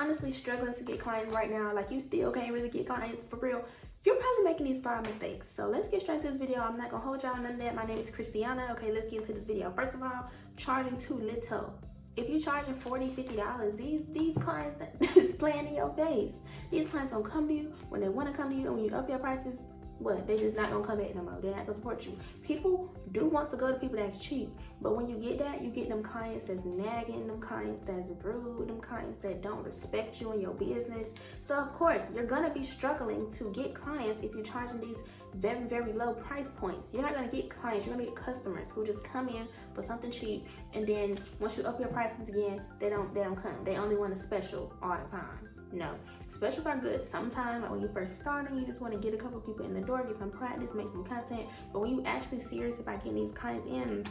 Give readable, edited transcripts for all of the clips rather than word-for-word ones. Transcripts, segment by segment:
honestly struggling to get clients right now, like you still can't really get clients for real, you're probably making these 5 mistakes. So let's get straight to this video. I'm not gonna hold y'all none of that. My name is Christiana. Okay, let's get into this video. First of all, charging too little. If you're charging $40, $50, these clients that is playing in your face. These clients don't come to you when they want to come to you, and when you up your prices, what? They just not gonna come back no more. They're not gonna support you. People do want to go to people that's cheap, but when you get that, you get them clients that's nagging, them clients that's rude, them clients that don't respect you and your business. So of course, you're gonna be struggling to get clients if you're charging these very, very low price points. You're not gonna get clients, you're gonna get customers who just come in for something cheap, and then once you up your prices again, they don't come. They only want a special all the time. No, specials are good sometimes, like when you first starting, you just want to get a couple people in the door, get some practice, make some content. But when you actually serious about getting these clients in,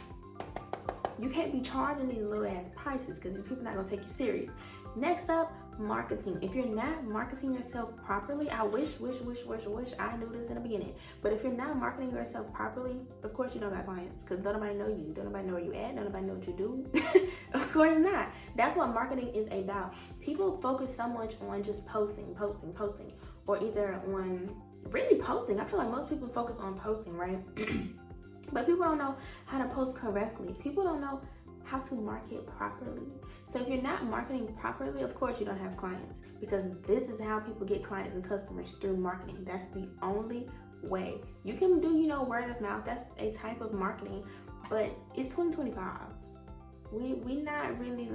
you can't be charging these little ass prices because these people not gonna take you serious. Next up, marketing. If you're not marketing yourself properly, I wish I knew this in the beginning. But if you're not marketing yourself properly, of course you don't got clients because don't nobody know you. Don't nobody know where you at. Don't nobody know what you do. Of course not. That's what marketing is about. People focus so much on just posting, or either on really posting. I feel like most people focus on posting, right? But people don't know how to post correctly. People don't know how to market properly. So if you're not marketing properly, of course you don't have clients, because this is how people get clients and customers, through marketing. That's the only way. You can do, word of mouth. That's a type of marketing, but it's 2025. We not really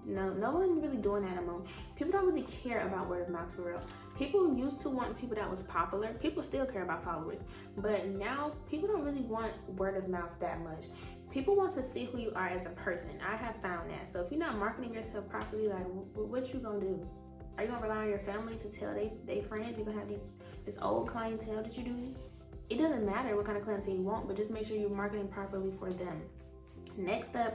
no one's really doing that anymore. People don't really care about word of mouth for real. People used to want people that was popular. People still care about followers, but now people don't really want word of mouth that much. People want to see who you are as a person. I have found that. So if you're not marketing yourself properly, like what you gonna do? Are you gonna rely on your family to tell they friends? You're gonna have this old clientele that you do? It doesn't matter what kind of clientele you want, but just make sure you're marketing properly for them. Next up,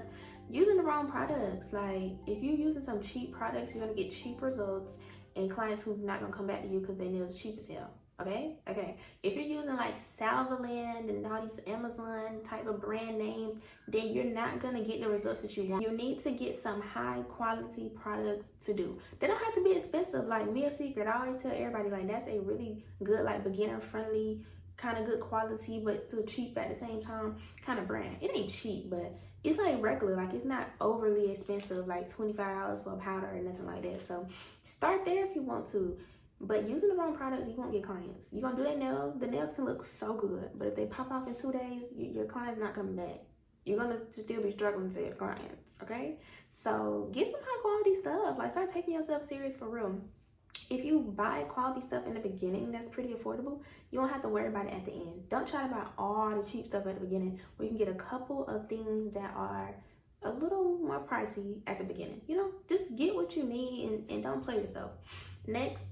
using the wrong products. Like if you're using some cheap products, you're gonna get cheap results and clients who are not gonna come back to you because they nails cheap as hell. Okay. If you're using like Salvaland and all these Amazon type of brand names, then you're not gonna get the results that you want. You need to get some high quality products to do. They don't have to be expensive. Like Mia Secret, I always tell everybody, like that's a really good, like beginner friendly, kind of good quality, but still cheap at the same time kind of brand. It ain't cheap, but it's like regular. Like it's not overly expensive, like $25 for a powder or nothing like that. So start there if you want to. But using the wrong products, you won't get clients. You're gonna do that nail. The nails can look so good, but if they pop off in 2 days, your client's not coming back. You're gonna still be struggling to get clients, okay? So get some high quality stuff. Like start taking yourself serious for real. If you buy quality stuff in the beginning that's pretty affordable, you don't have to worry about it at the end. Don't try to buy all the cheap stuff at the beginning, where you can get a couple of things that are a little more pricey at the beginning. Just get what you need and don't play yourself. Next,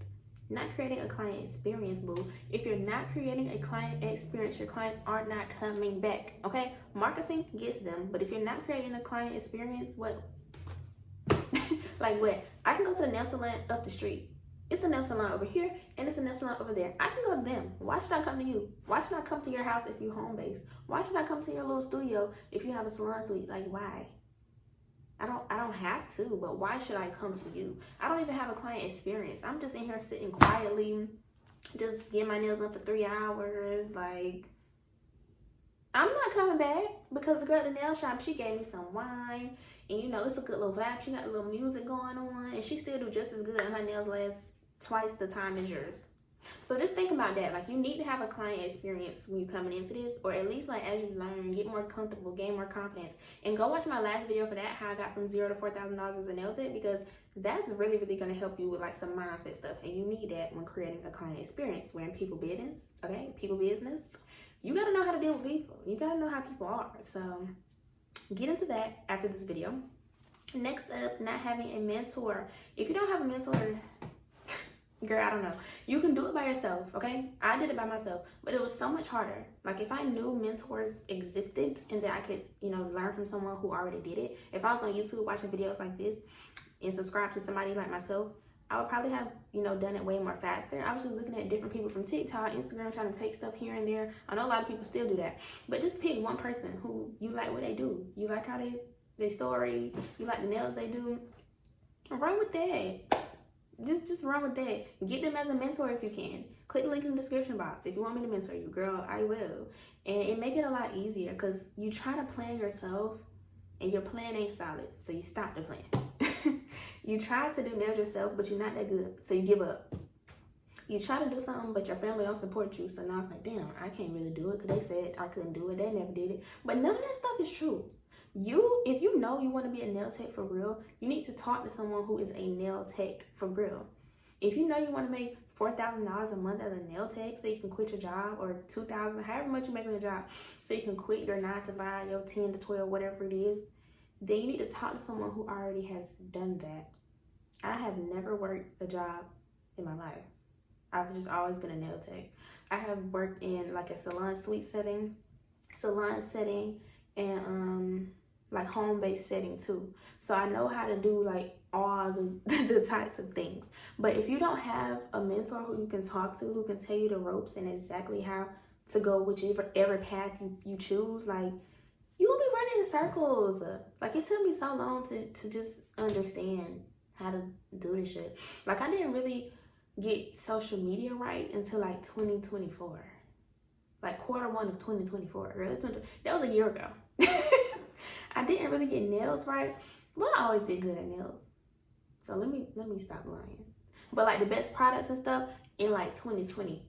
not creating a client experience, boo. If you're not creating a client experience, your clients are not coming back, okay? Marketing gets them, but if you're not creating a client experience, what? Like what? I can go to the nail salon up the street. It's a nail salon over here, and it's a nail salon over there. I can go to them. Why should I come to you? Why should I come to your house if you're home-based? Why should I come to your little studio if you have a salon suite? Like, why? I don't have to, but why should I come to you? I don't even have a client experience. I'm just in here sitting quietly, just getting my nails done for 3 hours. Like, I'm not coming back because the girl at the nail shop, she gave me some wine, and it's a good little vibe. She got a little music going on, and she still do just as good, and her nails last twice the time as yours. So just think about that. Like, you need to have a client experience when you're coming into this, or at least like as you learn, get more comfortable, gain more confidence. And go watch my last video for that, how I got from $0 to $4,000 as a nail tech, because that's really, really going to help you with like some mindset stuff. And you need that when creating a client experience. We're in people business, okay? People business. You got to know how to deal with people. You got to know how people are. So get into that after this video. Next up, not having a mentor. If you don't have a mentor, girl, I don't know. You can do it by yourself, okay? I did it by myself, but it was so much harder. Like if I knew mentors existed and that I could, learn from someone who already did it. If I was on YouTube watching videos like this and subscribe to somebody like myself, I would probably have, done it way more faster. I was just looking at different people from TikTok, Instagram, trying to take stuff here and there. I know a lot of people still do that, but just pick one person who you like what they do. You like how they story, you like the nails they do. Run with that. wrong with that? Get them as a mentor if you can. Click the link in the description box if you want me to mentor you, girl. I will, and it make it a lot easier because you try to plan yourself, and your plan ain't solid, so you stop the plan. You try to do nails yourself, but you're not that good, so you give up. You try to do something, but your family don't support you, so now it's like, damn, I can't really do it because they said I couldn't do it. They never did it. But none of that stuff is true. If you know you want to be a nail tech for real, you need to talk to someone who is a nail tech for real. If you know you want to make $4,000 a month as a nail tech so you can quit your job, or $2,000, however much you make on your job, so you can quit your 9 to 5, your 10 to 12, whatever it is, then you need to talk to someone who already has done that. I have never worked a job in my life. I've just always been a nail tech. I have worked in like a salon suite setting, and like home-based setting too. So I know how to do like all the types of things. But if you don't have a mentor who you can talk to, who can tell you the ropes and exactly how to go whichever path you choose, like, you will be running in circles. Like, it took me so long to just understand how to do this shit. Like, I didn't really get social media right until like 2024, like Q1 of 2024. That was a year ago. I didn't really get nails right, but I always did good at nails. So let me stop lying. But like the best products and stuff in like 2020,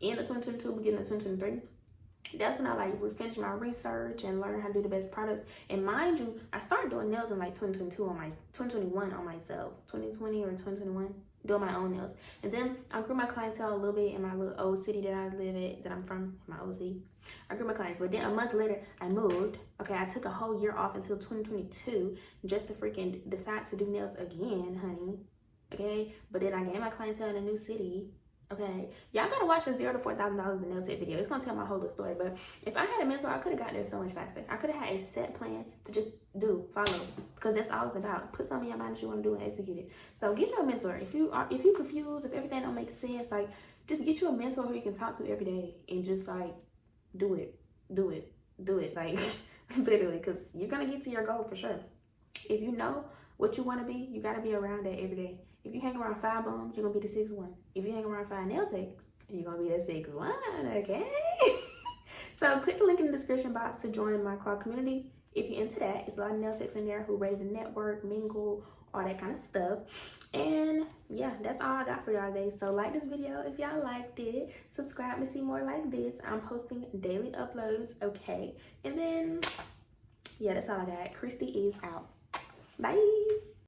end of 2022, beginning of 2023. That's when I like finished my research and learned how to do the best products. And mind you, I started doing nails in like 2021 on myself, 2020 or 2021, doing my own nails. And then I grew my clientele a little bit in my little old city that I live at, that I'm from, my OC. I grew my clients, but then a month later I moved. Okay, I took a whole year off until 2022 just to freaking decide to do nails again, honey. Okay, but then I gained my clientele in a new city. Okay, y'all gotta watch the $0 to $4,000 in nail tech video. It's gonna tell my whole little story. But if I had a mentor, I could have got there so much faster. I could have had a set plan to just follow, because that's all it's about. Put something in your mind that you want to do and execute it. So get you a mentor. If you confused, if everything don't make sense, like, just get you a mentor who you can talk to every day and just like do it, like literally, because you're gonna get to your goal for sure. If you know what you want to be, you gotta be around that every day. If you hang around 5 bums, you're gonna be the 6'1". If you hang around 5 nail techs, you're gonna be the 6'1", okay? So click the link in the description box to join my club community. If you're into that, it's a lot of nail techs in there who ready to network, mingle, all that kind of stuff. And yeah, that's all I got for y'all today. So like this video if y'all liked it. Subscribe to see more like this. I'm posting daily uploads, okay? And then, yeah, that's all I got. Christy is out. Bye.